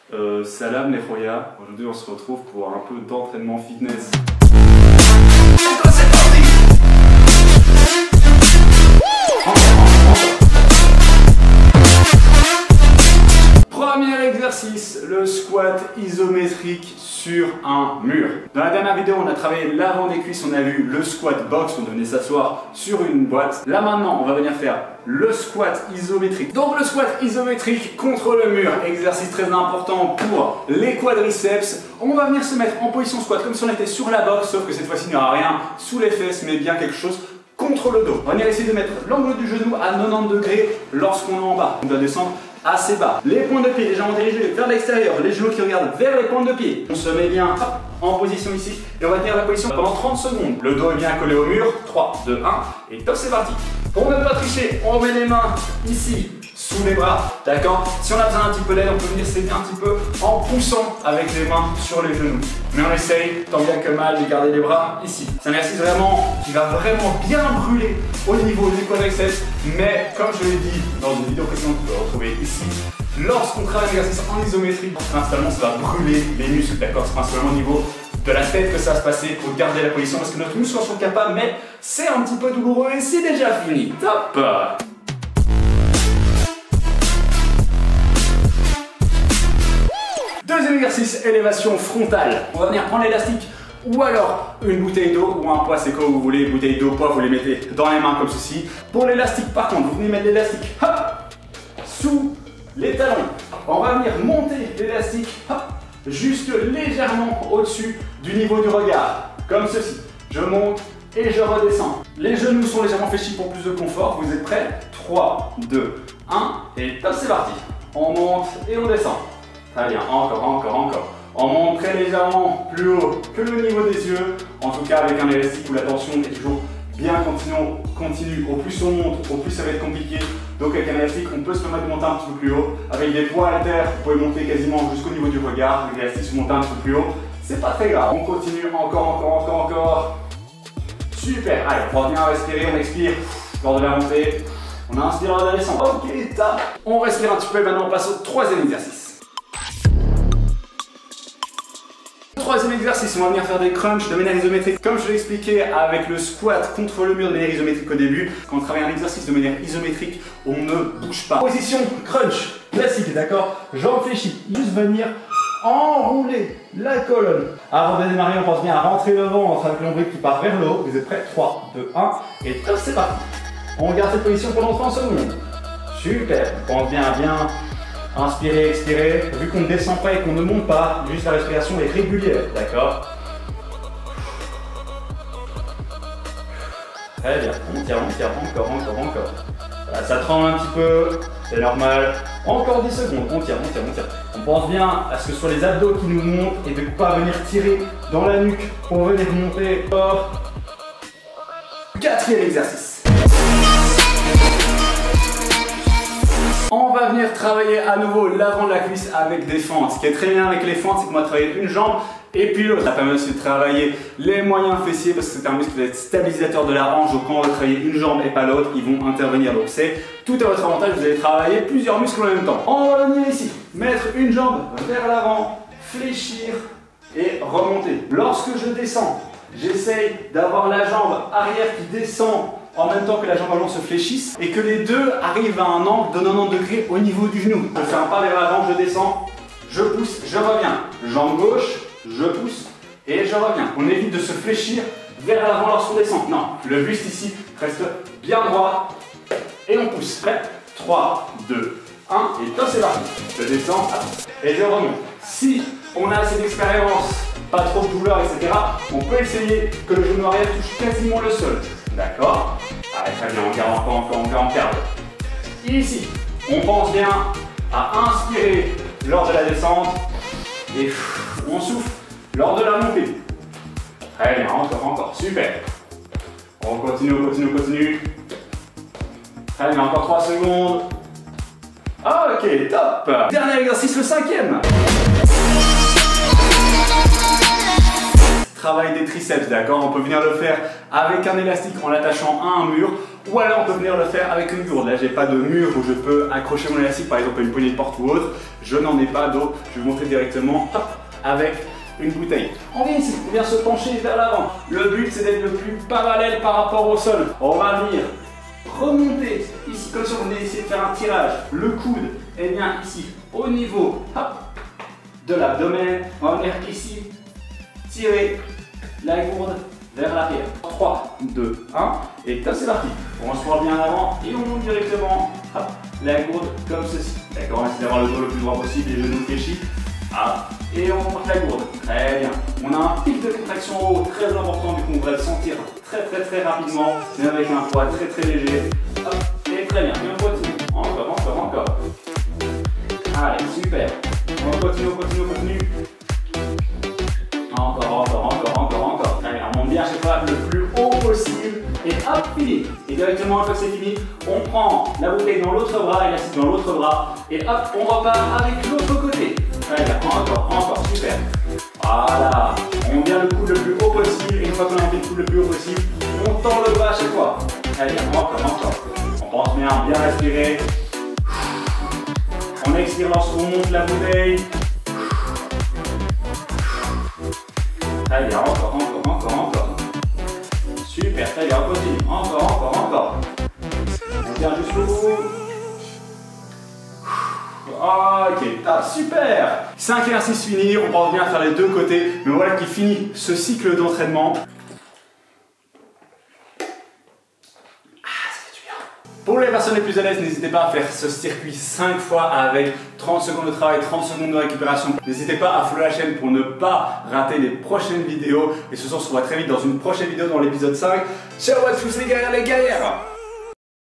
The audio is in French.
Salam les Roya, aujourd'hui on se retrouve pour un peu d'entraînement fitness. Premier exercice, le squat isométrique sur un mur. Dans la dernière vidéo, on a travaillé l'avant des cuisses, on a vu le squat box, on venait s'asseoir sur une boîte. Là maintenant, on va venir faire le squat isométrique. Donc le squat isométrique contre le mur, exercice très important pour les quadriceps. On va venir se mettre en position squat comme si on était sur la box, sauf que cette fois-ci, il n'y aura rien sous les fesses, mais bien quelque chose contre le dos. On va venir essayer de mettre l'angle du genou à 90 degrés lorsqu'on est en bas. On doit descendre assez bas. Les pointes de pied légèrement dirigés vers l'extérieur, les genoux qui regardent vers les pointes de pied. On se met bien en position ici et on va tenir la position pendant 30 secondes. Le dos est bien collé au mur. 3, 2, 1 et top, c'est parti. Pour ne pas tricher, on met les mains ici sous les bras, d'accord? Si on a besoin d'un petit peu d'aide, on peut venir s'aider un petit peu en poussant avec les mains sur les genoux. Mais on essaye, tant bien que mal, de garder les bras ici. C'est un exercice vraiment qui va vraiment bien brûler au niveau des quadriceps. Mais comme je l'ai dit dans une vidéo précédente que vous pouvez retrouver ici, lorsqu'on travaille l'exercice en isométrie, principalement ça va brûler les muscles, d'accord? C'est principalement au niveau de la tête que ça va se passer pour garder la position parce que notre muscle sont capables, mais c'est un petit peu douloureux et c'est déjà fini. Top! Deuxième exercice, élévation frontale. On va venir prendre l'élastique ou alors une bouteille d'eau ou un poids, c'est quoi vous voulez, bouteille d'eau, poids, vous les mettez dans les mains comme ceci. Pour l'élastique par contre, vous venez mettre l'élastique sous les talons. On va venir monter l'élastique juste légèrement au-dessus du niveau du regard, comme ceci. Je monte et je redescends. Les genoux sont légèrement fléchis pour plus de confort. Vous êtes prêts? 3, 2, 1 et top, c'est parti. On monte et on descend. Très bien, encore. On monte très légèrement plus haut que le niveau des yeux, en tout cas avec un élastique où la tension est toujours bien continue. Au plus on monte, au plus ça va être compliqué. Donc avec un élastique, on peut se permettre de monter un petit peu plus haut. Avec des poids à terre, vous pouvez monter quasiment jusqu'au niveau du regard. Avec l'élastique, si vous montez un petit peu plus haut, c'est pas très grave. On continue, encore. Super, allez, on va bien respirer, on expire lors de la montée. On inspire lors de la descente. Ok, top. On respire un petit peu et maintenant on passe au troisième exercice. Troisième exercice, on va venir faire des crunchs de manière isométrique. Comme je l'ai expliqué avec le squat contre le mur de manière isométrique au début, quand on travaille un exercice de manière isométrique, on ne bouge pas. Position crunch classique, d'accord? Jambes fléchies, juste venir enrouler la colonne. Avant de démarrer, on pense bien à rentrer le ventre avec l'ombilic qui part vers le haut. Vous êtes prêts? 3, 2, 1 et top, c'est parti. On garde cette position pendant 30 secondes. Super, on pense bien à bien inspirer, expirer. Vu qu'on ne descend pas et qu'on ne monte pas, juste la respiration est régulière, d'accord? Très bien, on tire, encore. Là, ça tremble un petit peu, c'est normal. Encore 10 secondes, on tire. On pense bien à ce que ce soit les abdos qui nous montent et de ne pas venir tirer dans la nuque pour venir monter fort. Quatrième exercice. On va venir travailler à nouveau l'avant de la cuisse avec des fentes. Ce qui est très bien avec les fentes, c'est qu'on va travailler une jambe et puis l'autre. Ça permet aussi de travailler les moyens fessiers parce que c'est un muscle qui va être stabilisateur de la hanche. Donc quand on va travailler une jambe et pas l'autre, ils vont intervenir. Donc c'est tout à votre avantage, vous allez travailler plusieurs muscles en même temps. On va venir ici, mettre une jambe vers l'avant, fléchir et remonter. Lorsque je descends, j'essaye d'avoir la jambe arrière qui descend en même temps que la jambe avant se fléchisse et que les deux arrivent à un angle de 90 degrés au niveau du genou. Je fais un pas vers l'avant, je descends, je pousse, je reviens. Jambe gauche, je pousse et je reviens. On évite de se fléchir vers l'avant lorsqu'on descend. Non, le buste ici reste bien droit et on pousse. Prêt? 3, 2, 1 et top, c'est parti. Je descends et je remonte. Si on a assez d'expérience, pas trop de douleur, etc., on peut essayer que le genou arrière touche quasiment le sol. D'accord? Allez, très bien, on garde. Ici, on pense bien à inspirer lors de la descente et on souffle lors de la montée. Très bien, encore, super. On continue. Très bien, encore 3 secondes. Ok, top. Dernier exercice, le cinquième. Travail des triceps, d'accord? On peut venir le faire avec un élastique en l'attachant à un mur. Ou alors on peut venir le faire avec une gourde. Là j'ai pas de mur où je peux accrocher mon élastique par exemple à une poignée de porte ou autre. Je n'en ai pas, donc je vais vous montrer directement avec une bouteille. On vient ici, on vient se pencher vers l'avant. Le but c'est d'être le plus parallèle par rapport au sol. On va venir remonter ici comme si on venait essayer de faire un tirage. Le coude est bien ici au niveau de l'abdomen. On va venir ici tirer la gourde vers l'arrière. 3, 2, 1 et top, c'est parti. On se voit bien en avant et on monte directement la gourde comme ceci. D'accord, on essaie d'avoir le dos le plus droit possible, les genoux fléchis. Et on monte la gourde. Très bien. On a un pic de contraction haut très important, du coup on va le sentir très rapidement, mais avec un poids très léger. Et très bien. Et on continue. Encore. Allez, super. On continue. Encore. Allez, on monte bien à chaque fois le plus haut possible. Et hop, fini. Et directement, une fois que c'est fini, on prend la bouteille dans l'autre bras et la cible dans l'autre bras. Et hop, on repart avec l'autre côté. Très bien, encore, super. Voilà. On vient le coude le plus haut possible. Et une fois qu'on a enlevé le coude le plus haut possible, on tend le bras à chaque fois. Très bien, encore. On pense bien respirer. On expire lorsqu'on monte la bouteille. Très bien, encore. Super, très bien, on continue. Encore. On tient jusqu'au bout. Ok, super. 5 exercices finis, on pense bien faire les deux côtés. Mais voilà qui finit ce cycle d'entraînement. Pour les personnes les plus à l'aise, n'hésitez pas à faire ce circuit 5 fois avec 30 secondes de travail, 30 secondes de récupération. N'hésitez pas à follow la chaîne pour ne pas rater les prochaines vidéos. Et ce soir, on se revoit très vite dans une prochaine vidéo dans l'épisode 5. Ciao à tous les guerriers, les guerrières!